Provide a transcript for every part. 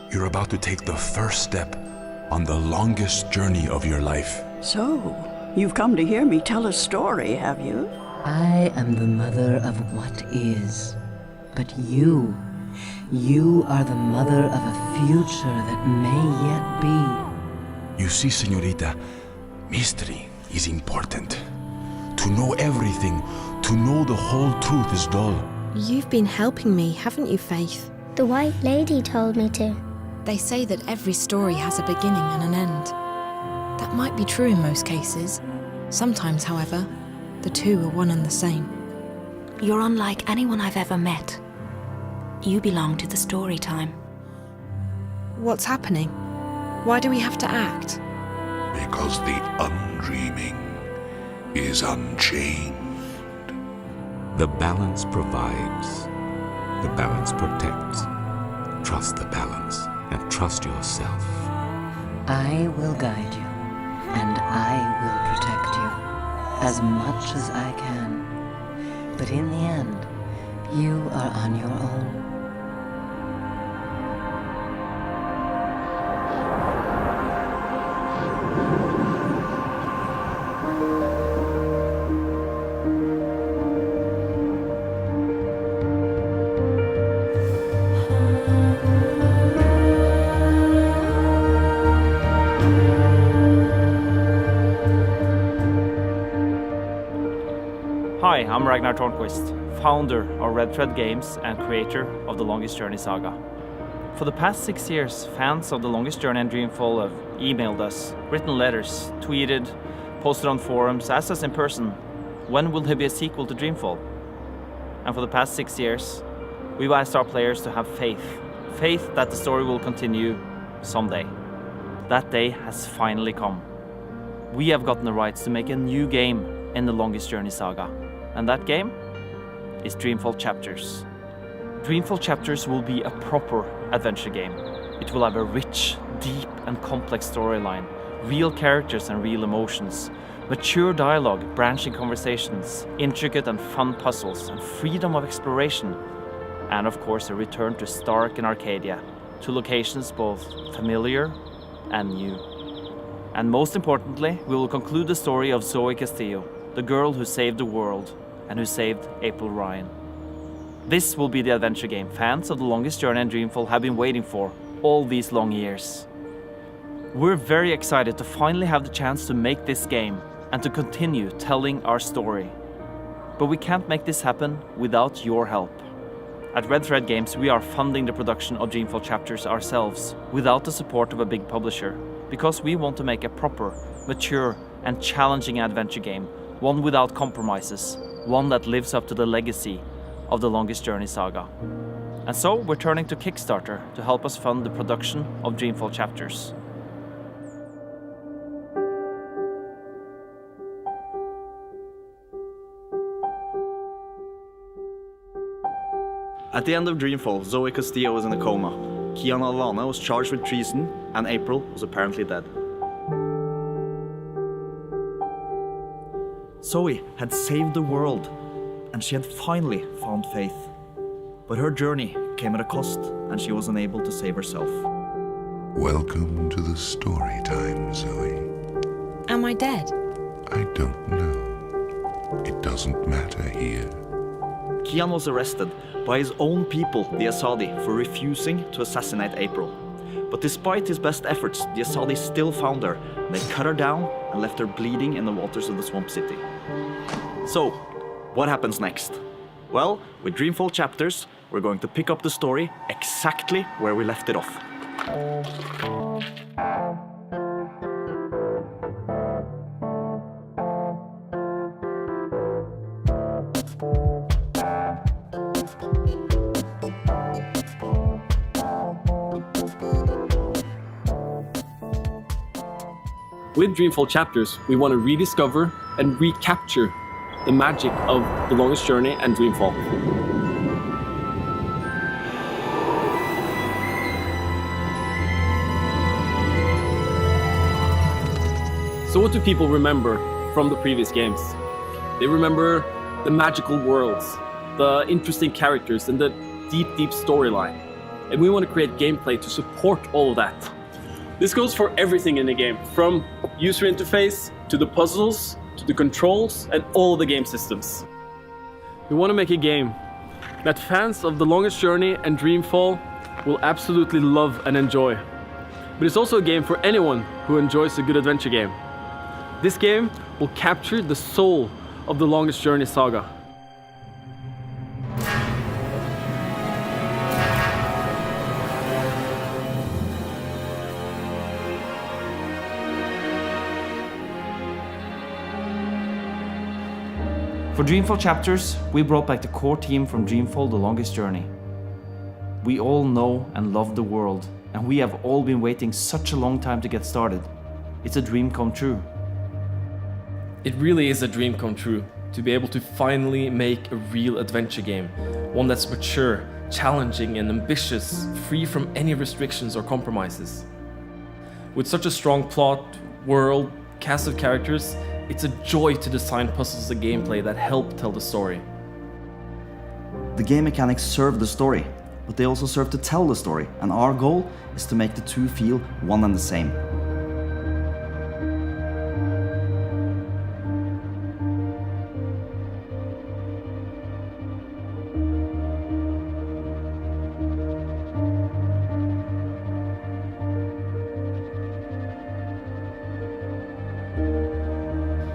You're about to take the first step on the longest journey of your life. So, you've come to hear me tell a story, have you? I am the mother of what is. But you are the mother of a future that may yet be. You see, señorita, mystery is important. To know everything, to know the whole truth is dull. You've been helping me, haven't you, Faith? The White Lady told me to. They say that every story has a beginning and an end. That might be true in most cases. Sometimes, however, the two are one and the same. You're unlike anyone I've ever met. You belong to the story time. What's happening? Why do we have to act? Because the undreaming is unchained. The balance provides. The balance protects. Trust the balance and trust yourself. I will guide you, and I will protect you as much as I can. But in the end, you are on your own. Hi, I'm Ragnar, founder of Red Thread Games and creator of The Longest Journey saga. For the past 6 years, fans of The Longest Journey and Dreamfall have emailed us, written letters, tweeted, posted on forums, asked us in person, when will there be a sequel to Dreamfall? And for the past 6 years, we've asked our players to have faith that the story will continue someday. That day has finally come. We have gotten the rights to make a new game in The Longest Journey saga. And that game is Dreamfall Chapters. Dreamfall Chapters will be a proper adventure game. It will have a rich, deep and complex storyline, real characters and real emotions, mature dialogue, branching conversations, intricate and fun puzzles, and freedom of exploration. And of course a return to Stark and Arcadia, to locations both familiar and new. And most importantly, we will conclude the story of Zoe Castillo, the girl who saved the world and who saved April Ryan. This will be the adventure game fans of The Longest Journey and Dreamfall have been waiting for all these long years. We're very excited to finally have the chance to make this game and to continue telling our story. But we can't make this happen without your help. At Red Thread Games, we are funding the production of Dreamfall Chapters ourselves without the support of a big publisher, because we want to make a proper, mature and challenging adventure game, one without compromises, one that lives up to the legacy of The Longest Journey saga. And so we're turning to Kickstarter to help us fund the production of Dreamfall Chapters. At the end of Dreamfall, Zoe Castillo was in a coma. Kian Alvana was charged with treason, and April was apparently dead. Zoe had saved the world, and she had finally found faith. But her journey came at a cost, and she was unable to save herself. Welcome to the story time, Zoe. Am I dead? I don't know. It doesn't matter here. Kian was arrested by his own people, the Asadi, for refusing to assassinate April. But despite his best efforts, the Asadi still found her, and they cut her down and left her bleeding in the waters of the swamp city. So, what happens next? Well, with Dreamfall Chapters, we're going to pick up the story exactly where we left it off. With Dreamfall Chapters, we want to rediscover and recapture the magic of The Longest Journey and Dreamfall. So what do people remember from the previous games? They remember the magical worlds, the interesting characters, and the deep, deep storyline. and we want to create gameplay to support all of that. This goes for everything in the game, from user interface, to the puzzles, to the controls, and all the game systems. We want to make a game that fans of The Longest Journey and Dreamfall will absolutely love and enjoy. But it's also a game for anyone who enjoys a good adventure game. This game will capture the soul of the Longest Journey saga. For Dreamfall Chapters, we brought back the core team from Dreamfall The Longest Journey. We all know and love the world, and we have all been waiting such a long time to get started. It's a dream come true. It really is a dream come true to be able to finally make a real adventure game, one that's mature, challenging and ambitious, free from any restrictions or compromises. With such a strong plot, world, cast of characters, it's a joy to design puzzles and gameplay that help tell the story. The game mechanics serve the story, but they also serve to tell the story, and our goal is to make the two feel one and the same.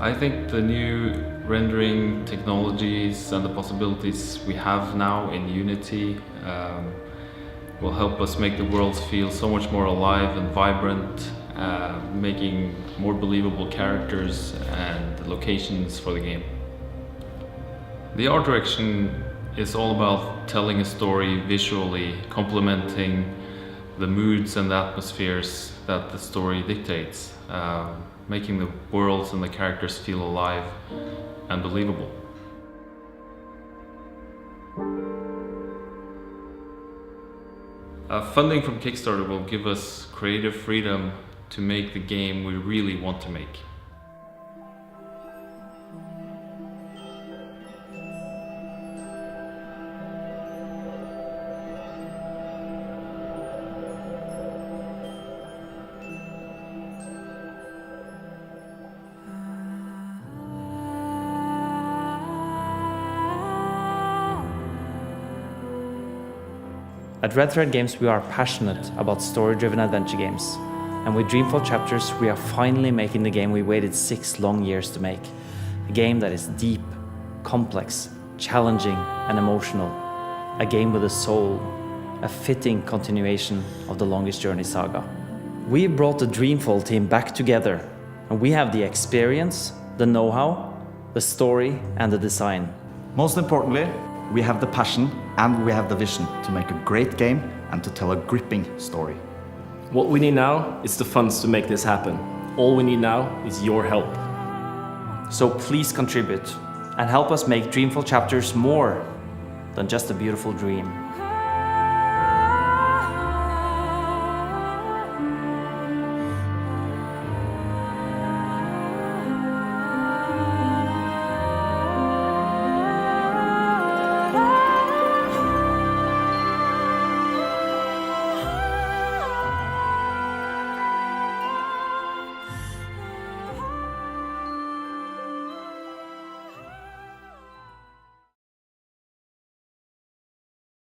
I think the new rendering technologies and the possibilities we have now in Unity will help us make the worlds feel so much more alive and vibrant, making more believable characters and locations for the game. The art direction is all about telling a story visually, complementing the moods and the atmospheres that the story dictates. Making the worlds and the characters feel alive and believable. Funding from Kickstarter will give us creative freedom to make the game we really want to make. At Red Thread Games, we are passionate about story-driven adventure games. And with Dreamfall Chapters, we are finally making the game we waited 6 long years to make. A game that is deep, complex, challenging, and emotional. A game with a soul. A fitting continuation of the Longest Journey saga. We brought the Dreamfall team back together, and we have the experience, the know-how, the story, and the design. Most importantly, we have the passion and we have the vision to make a great game and to tell a gripping story. What we need now is the funds to make this happen. All we need now is your help. So please contribute and help us make Dreamfall Chapters more than just a beautiful dream.